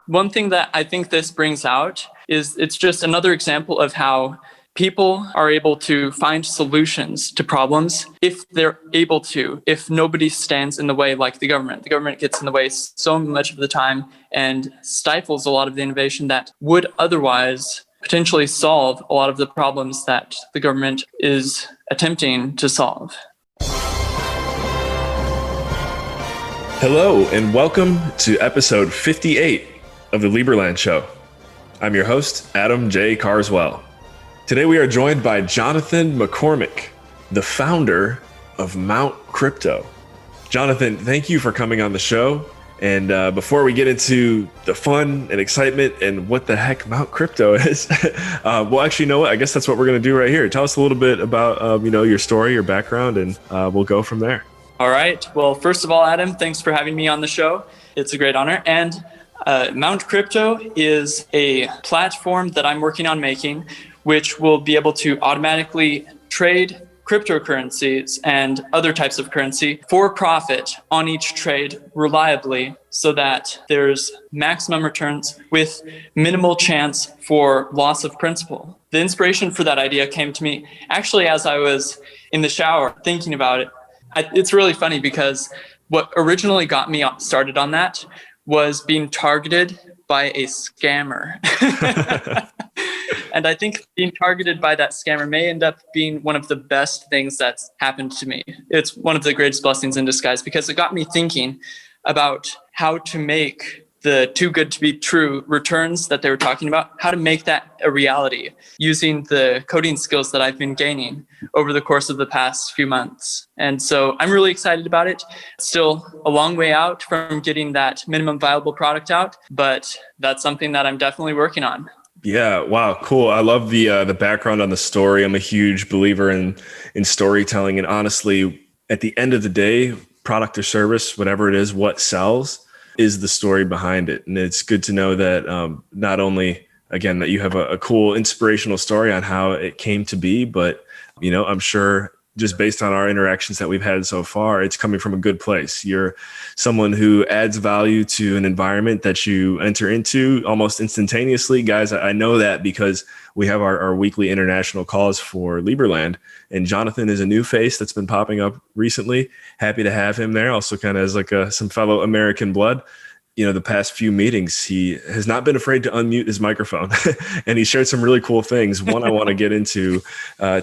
One thing that I think this brings out is it's just another example of how people are able to find solutions to problems if they're able to, if nobody stands in the way like the government. The government gets in the way so much of the time and stifles a lot of the innovation that would otherwise potentially solve a lot of the problems that the government is attempting to solve. Hello, and welcome to episode 58 of the Liberland Show. I'm your host, Adam J. Carswell. Today we are joined by Jonathan McCormick, the founder of Mount Crypto. Jonathan, thank you for coming on the show. And before we get into the fun and excitement and what the heck Mount Crypto is, well, actually, you know what? I guess that's what we're going to do right here. Tell us a little bit about your story, your background, and we'll go from there. All right. Well, first of all, Adam, thanks for having me on the show. It's a great honor. And Mount Crypto is a platform that I'm working on making, which will be able to automatically trade cryptocurrencies and other types of currency for profit on each trade reliably so that there's maximum returns with minimal chance for loss of principal. The inspiration for that idea came to me actually as I was in the shower thinking about it. It's really funny because what originally got me started on that was being targeted by a scammer. And I think being targeted by that scammer may end up being one of the best things that's happened to me. It's one of the greatest blessings in disguise because it got me thinking about how to make the too good to be true returns that they were talking about, how to make that a reality using the coding skills that I've been gaining over the course of the past few months. And so I'm really excited about it. Still a long way out from getting that minimum viable product out, but that's something that I'm definitely working on. Yeah. Wow. Cool. I love the background on the story. I'm a huge believer in storytelling. And honestly, at the end of the day, product or service, whatever it is, what sells is the story behind it. And it's good to know that not only, again, that you have a cool inspirational story on how it came to be, but, I'm sure just based on our interactions that we've had so far, it's coming from a good place. You're someone who adds value to an environment that you enter into almost instantaneously. Guys, I know that because we have our weekly international calls for Liberland, and Jonathan is a new face that's been popping up recently. Happy to have him there. Also kind of as like some fellow American blood. The past few meetings, he has not been afraid to unmute his microphone and he shared some really cool things. One I want to get into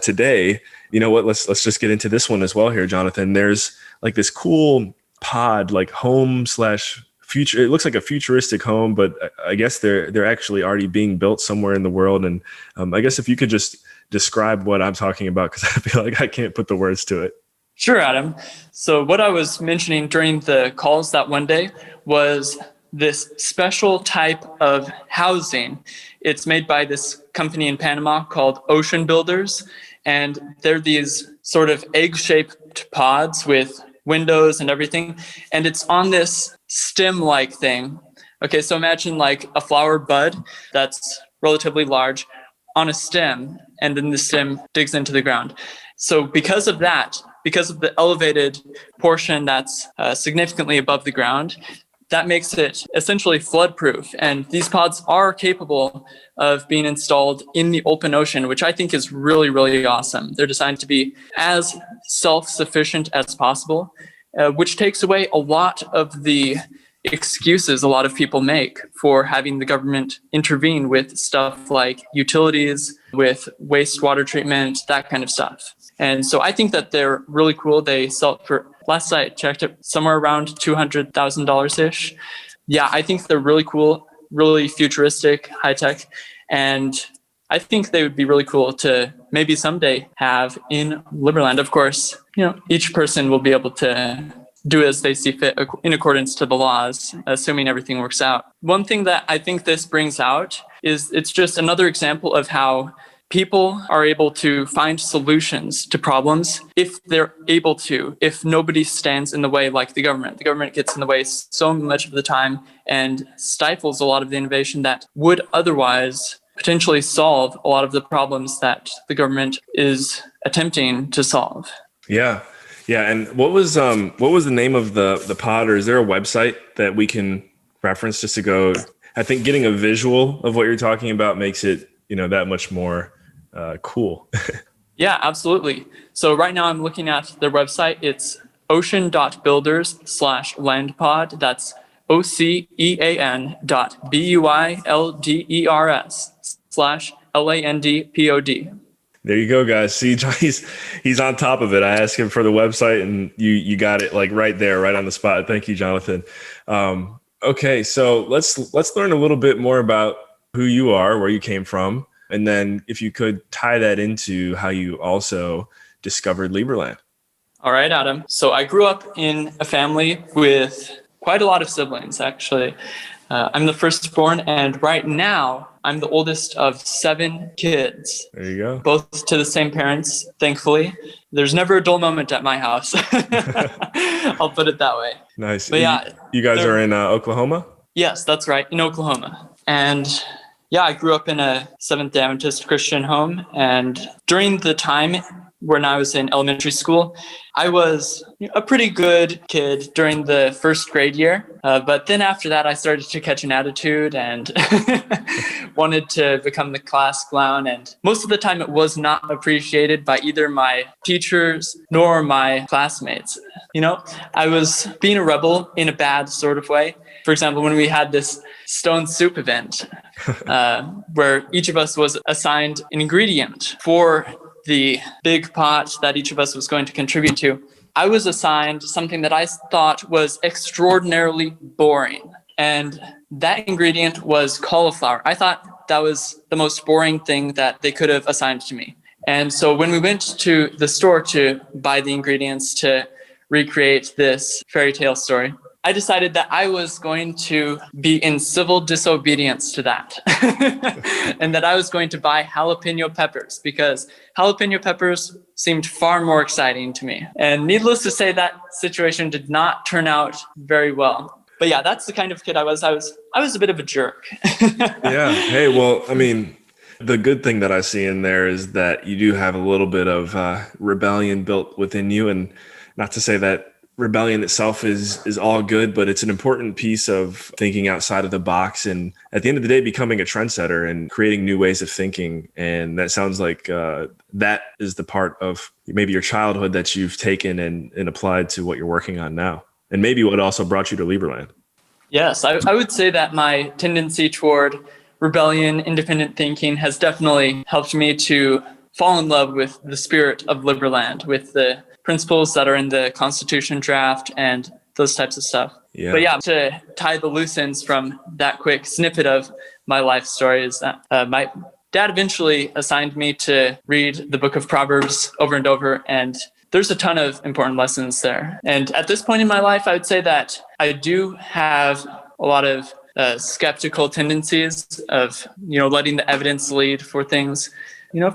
today. You know what? Let's just get into this one as well here, Jonathan. There's like this cool pod, like home/future. It looks like a futuristic home, but I guess they're actually already being built somewhere in the world. And I guess if you could just describe what I'm talking about, because I feel like I can't put the words to it. Sure, Adam. So what I was mentioning during the calls that one day was this special type of housing. It's made by this company in Panama called Ocean.builders. And they're these sort of egg-shaped pods with windows and everything. And it's on this stem-like thing. Okay, so imagine like a flower bud that's relatively large on a stem, and then the stem digs into the ground. So because of that, because of the elevated portion that's significantly above the ground, that makes it essentially flood-proof. And these pods are capable of being installed in the open ocean, which I think is really, really awesome. They're designed to be as self-sufficient as possible, which takes away a lot of the excuses a lot of people make for having the government intervene with stuff like utilities, with wastewater treatment, that kind of stuff. And so I think that they're really cool. They sell it for, last I checked it, somewhere around $200,000-ish. Yeah, I think they're really cool, really futuristic, high tech. And I think they would be really cool to maybe someday have in Liberland. Of course, each person will be able to do as they see fit in accordance to the laws, assuming everything works out. One thing that I think this brings out is it's just another example of how people are able to find solutions to problems if they're able to, if nobody stands in the way like the government. The government gets in the way so much of the time and stifles a lot of the innovation that would otherwise potentially solve a lot of the problems that the government is attempting to solve. Yeah. Yeah. And what was the name of the pod, or is there a website that we can reference just to go I think getting a visual of what you're talking about makes it, that much more cool. Yeah, absolutely. So right now I'm looking at their website. It's ocean.builders/landpod. That's ocean.builders/landpod. There you go, guys. See, he's on top of it. I asked him for the website, and you got it like right there, right on the spot. Thank you, Jonathan. Okay, so let's learn a little bit more about who you are, where you came from, and then if you could tie that into how you also discovered Liberland. All right, Adam. So I grew up in a family with quite a lot of siblings, actually. I'm the firstborn, and right now I'm the oldest of 7 kids. There you go. Both to the same parents, thankfully. There's never a dull moment at my house. I'll put it that way. Nice. But yeah, you guys are in Oklahoma? Yes, that's right, in Oklahoma. And yeah, I grew up in a Seventh-day Adventist Christian home. And during the time when I was in elementary school, I was a pretty good kid during the first grade year. But then after that, I started to catch an attitude and wanted to become the class clown. And most of the time, it was not appreciated by either my teachers nor my classmates. I was being a rebel in a bad sort of way. For example, when we had this stone soup event, where each of us was assigned an ingredient for the big pot that each of us was going to contribute to, I was assigned something that I thought was extraordinarily boring. And that ingredient was cauliflower. I thought that was the most boring thing that they could have assigned to me. And so when we went to the store to buy the ingredients to recreate this fairy tale story, I decided that I was going to be in civil disobedience to that and that I was going to buy jalapeno peppers because jalapeno peppers seemed far more exciting to me. And needless to say, that situation did not turn out very well. But yeah, that's the kind of kid I was. I was a bit of a jerk. Yeah. Hey, well, I mean, the good thing that I see in there is that you do have a little bit of rebellion built within you. And not to say that rebellion itself is all good, but it's an important piece of thinking outside of the box and at the end of the day becoming a trendsetter and creating new ways of thinking. And that sounds like that is the part of maybe your childhood that you've taken and applied to what you're working on now, and maybe what also brought you to Liberland. Yes, I would say that my tendency toward rebellion, independent thinking has definitely helped me to fall in love with the spirit of Liberland, with the principles that are in the Constitution draft and those types of stuff. Yeah. But yeah, to tie the loose ends from that quick snippet of my life story is that my dad eventually assigned me to read the book of Proverbs over and over, and there's a ton of important lessons there. And at this point in my life, I would say that I do have a lot of skeptical tendencies of, letting the evidence lead for things.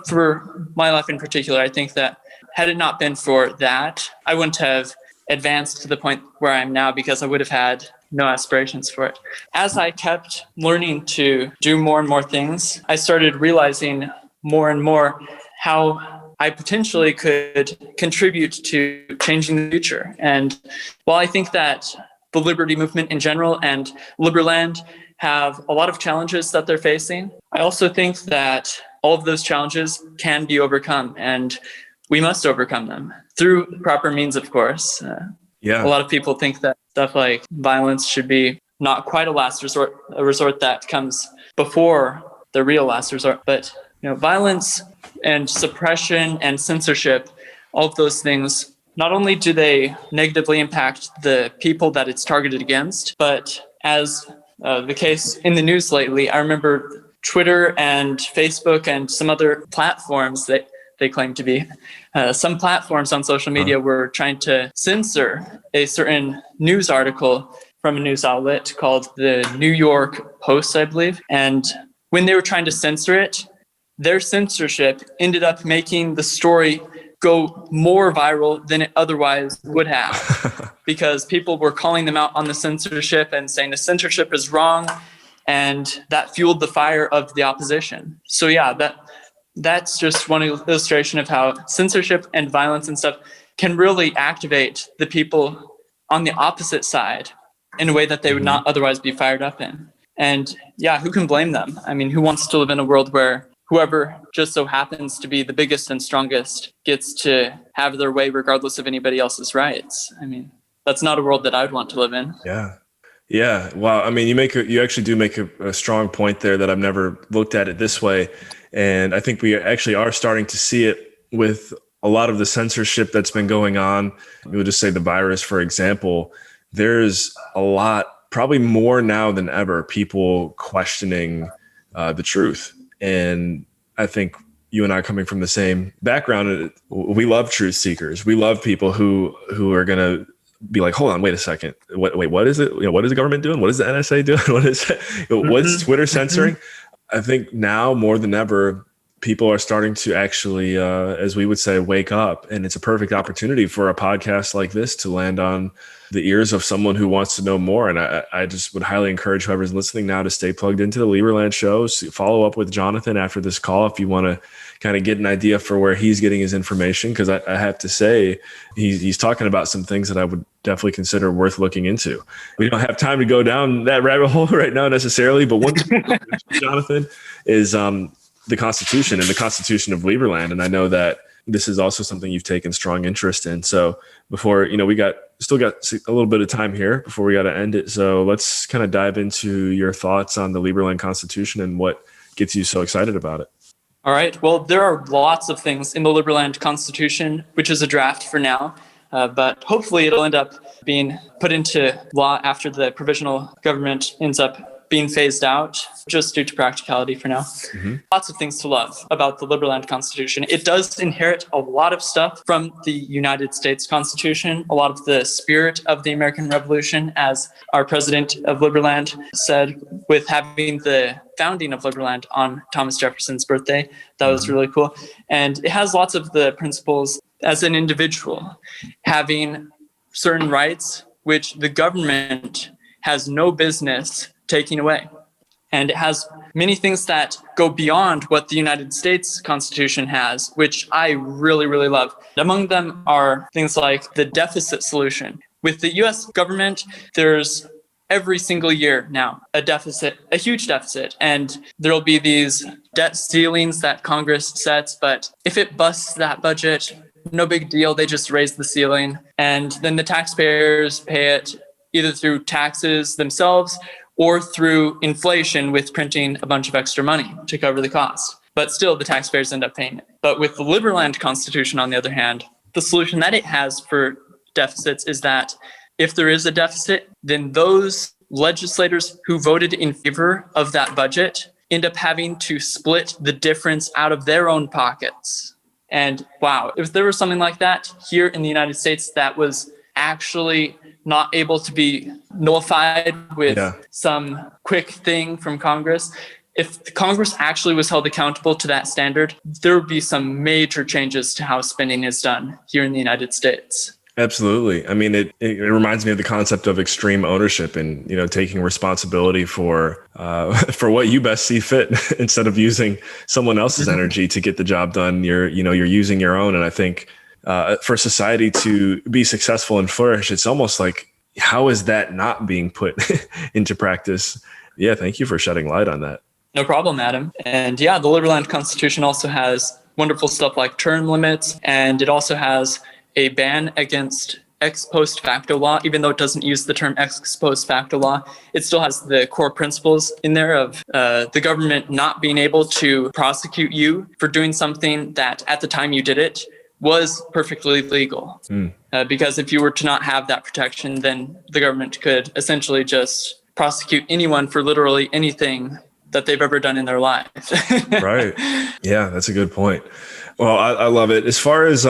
For my life in particular, I think that had it not been for that, I wouldn't have advanced to the point where I am now because I would have had no aspirations for it. As I kept learning to do more and more things, I started realizing more and more how I potentially could contribute to changing the future. And while I think that the liberty movement in general and Liberland have a lot of challenges that they're facing, I also think that all of those challenges can be overcome, and we must overcome them through proper means, of course. A lot of people think that stuff like violence should be not quite a last resort, a resort that comes before the real last resort. But violence and suppression and censorship, all of those things, not only do they negatively impact the people that it's targeted against, but as the case in the news lately, I remember Twitter and Facebook and some other platforms that they claim to be. Some platforms on social media were trying to censor a certain news article from a news outlet called the New York Post, I believe. And when they were trying to censor it, their censorship ended up making the story go more viral than it otherwise would have because people were calling them out on the censorship and saying the censorship is wrong, and that fueled the fire of the opposition. So yeah, that's just one illustration of how censorship and violence and stuff can really activate the people on the opposite side in a way that they would not otherwise be fired up in. And yeah, who can blame them? I mean, who wants to live in a world where whoever just so happens to be the biggest and strongest gets to have their way regardless of anybody else's rights? I mean, that's not a world that I would want to live in. Yeah. Yeah. Wow. I mean, you actually do make a strong point there that I've never looked at it this way. And I think we actually are starting to see it with a lot of the censorship that's been going on. We'll just say the virus, for example. There's a lot, probably more now than ever, people questioning the truth. And I think you and I, coming from the same background, we love truth seekers. We love people who are going to be like, hold on, wait a second. What is it? What is the government doing? What is the NSA doing? What's Twitter censoring? I think now more than ever, people are starting to actually, as we would say, wake up. And it's a perfect opportunity for a podcast like this to land on the ears of someone who wants to know more. And I just would highly encourage whoever's listening now to stay plugged into the Liberland shows. Follow up with Jonathan after this call if you want to kind of get an idea for where he's getting his information. Because I have to say, he's talking about some things that I would definitely consider worth looking into. We don't have time to go down that rabbit hole right now necessarily, but one thing, Jonathan, is the Constitution and the Constitution of Liberland. And I know that this is also something you've taken strong interest in. So before, we still got a little bit of time here before we got to end it. So let's kind of dive into your thoughts on the Liberland Constitution and what gets you so excited about it. All right. Well, there are lots of things in the Liberland Constitution, which is a draft for now, but hopefully it'll end up being put into law after the provisional government ends up being phased out, just due to practicality for now. Mm-hmm. Lots of things to love about the Liberland Constitution. It does inherit a lot of stuff from the United States Constitution, a lot of the spirit of the American Revolution, as our president of Liberland said, with having the founding of Liberland on Thomas Jefferson's birthday. That was really cool. And it has lots of the principles as an individual, having certain rights which the government has no business taking away. And it has many things that go beyond what the United States Constitution has, which I really, really love. Among them are things like the deficit solution. With the US government, there's every single year now a deficit, a huge deficit, and there'll be these debt ceilings that Congress sets, but if it busts that budget, no big deal, they just raise the ceiling, and then the taxpayers pay it either through taxes themselves or through inflation with printing a bunch of extra money to cover the cost. But still, the taxpayers end up paying it. But with the Liberland Constitution, on the other hand, the solution that it has for deficits is that if there is a deficit, then those legislators who voted in favor of that budget end up having to split the difference out of their own pockets. And wow, if there was something like that here in the United States that was actually not able to be nullified with some quick thing from Congress, if Congress actually was held accountable to that standard, there would be some major changes to how spending is done here in the United States. Absolutely. I mean, it reminds me of the concept of extreme ownership and, taking responsibility for what you best see fit instead of using someone else's energy to get the job done. You're using your own. And I think for society to be successful and flourish, it's almost like, how is that not being put into practice? Yeah. Thank you for shedding light on that. No problem, Adam. And yeah, the Liberland Constitution also has wonderful stuff like term limits, and it also has a ban against ex post facto law. Even though it doesn't use the term ex post facto law, it still has the core principles in there of the government not being able to prosecute you for doing something that at the time you did it was perfectly legal. Because if you were to not have that protection, then the government could essentially just prosecute anyone for literally anything that they've ever done in their life. Right. Yeah, that's a good point. Well, I love it. As far as,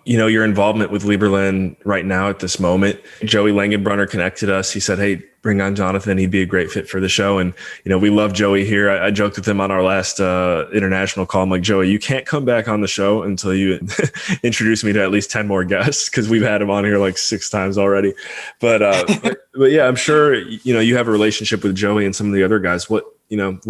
your involvement with Liberland right now at this moment, Joey Langenbrunner connected us. He said, hey, bring on Jonathan. He'd be a great fit for the show. And, we love Joey here. I joked with him on our last international call. I'm like, Joey, you can't come back on the show until you introduce me to at least 10 more guests, because we've had him on here like 6 times already. But yeah, I'm sure, you have a relationship with Joey and some of the other guys. What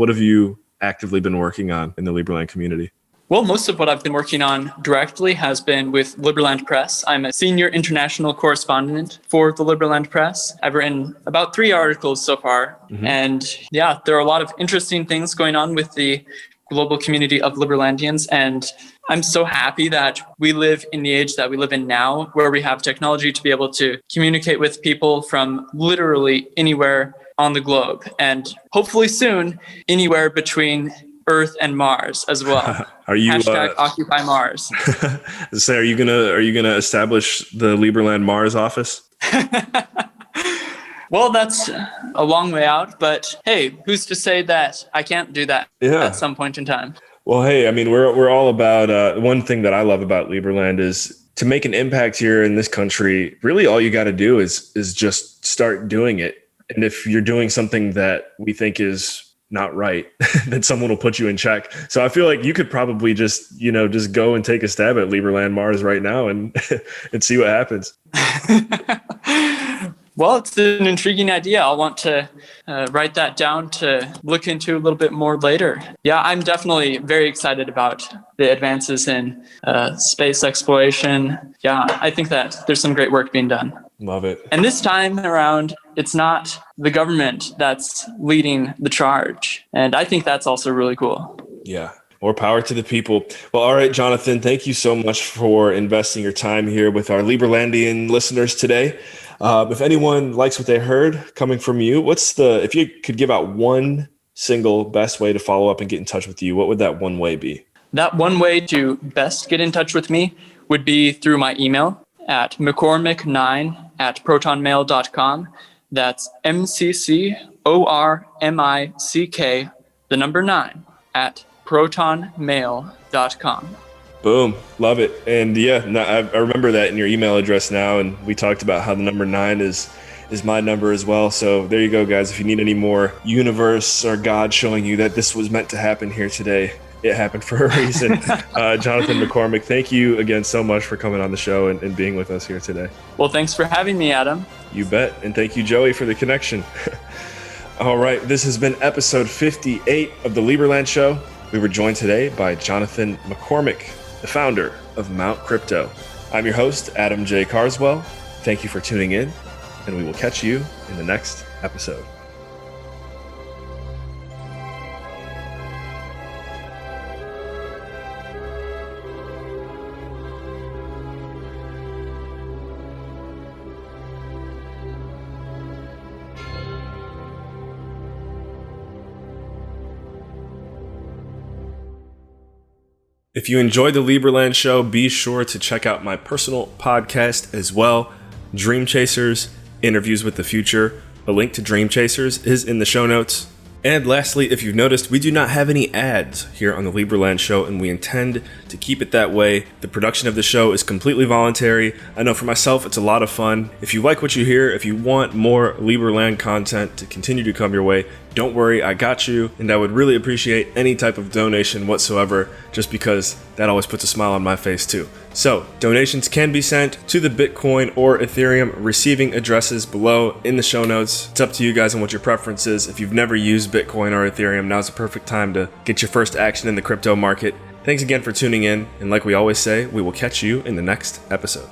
have you actively been working on in the Liberland community? Well, most of what I've been working on directly has been with Liberland Press. I'm a senior international correspondent for the Liberland Press. I've written about 3 articles so far. And yeah, there are a lot of interesting things going on with the global community of Liberlandians. And I'm so happy that we live in the age that we live in now, where we have technology to be able to communicate with people from literally anywhere on the globe. And hopefully soon, anywhere between Earth and Mars as well. Are you Hashtag Occupy Mars. So are you gonna establish the Liberland Mars office? Well, that's a long way out, but hey, who's to say that I can't do that at some point in time? Well, hey, I mean, we're all about one thing that I love about Liberland is to make an impact here in this country. Really, all you got to do is just start doing it. And if you're doing something that we think is not right, then someone will put you in check. So I feel like you could probably just go and take a stab at Liberland Mars right now and and see what happens. Well, it's an intriguing idea. I'll want to write that down to look into a little bit more later. Yeah, I'm definitely very excited about the advances in space exploration. Yeah, I think that there's some great work being done. Love it. And this time around, it's not the government that's leading the charge. And I think that's also really cool. Yeah. More power to the people. Well, all right, Jonathan, thank you so much for investing your time here with our Liberlandian listeners today. If anyone likes what they heard coming from you, if you could give out one single best way to follow up and get in touch with you, what would that one way be? That one way to best get in touch with me would be through my email at McCormick9@protonmail.com. That's MCCORMICK, the number 9 at protonmail.com. Boom. Love it. And yeah, I remember that in your email address now. And we talked about how the number 9 is my number as well. So there you go, guys. If you need any more universe or God showing you that this was meant to happen here today, it happened for a reason. Jonathan McCormick, thank you again so much for coming on the show and being with us here today. Well, thanks for having me, Adam. You bet. And thank you, Joey, for the connection. All right. This has been episode 58 of the Liberland Show. We were joined today by Jonathan McCormick, the founder of Mount Crypto. I'm your host, Adam J. Carswell. Thank you for tuning in, and we will catch you in the next episode. If you enjoyed the Liberland Show, be sure to check out my personal podcast as well, Dream Chasers, Interviews with the Future. A link to Dream Chasers is in the show notes. And lastly, if you've noticed, we do not have any ads here on the Liberland Show, and we intend to keep it that way. The production of the show is completely voluntary. I know for myself, it's a lot of fun. If you like what you hear, if you want more Liberland content to continue to come your way, don't worry, I got you. And I would really appreciate any type of donation whatsoever, just because that always puts a smile on my face too. So donations can be sent to the Bitcoin or Ethereum receiving addresses below in the show notes. It's up to you guys on what your preference is. If you've never used Bitcoin or Ethereum, now's the perfect time to get your first action in the crypto market. Thanks again for tuning in. And like we always say, we will catch you in the next episode.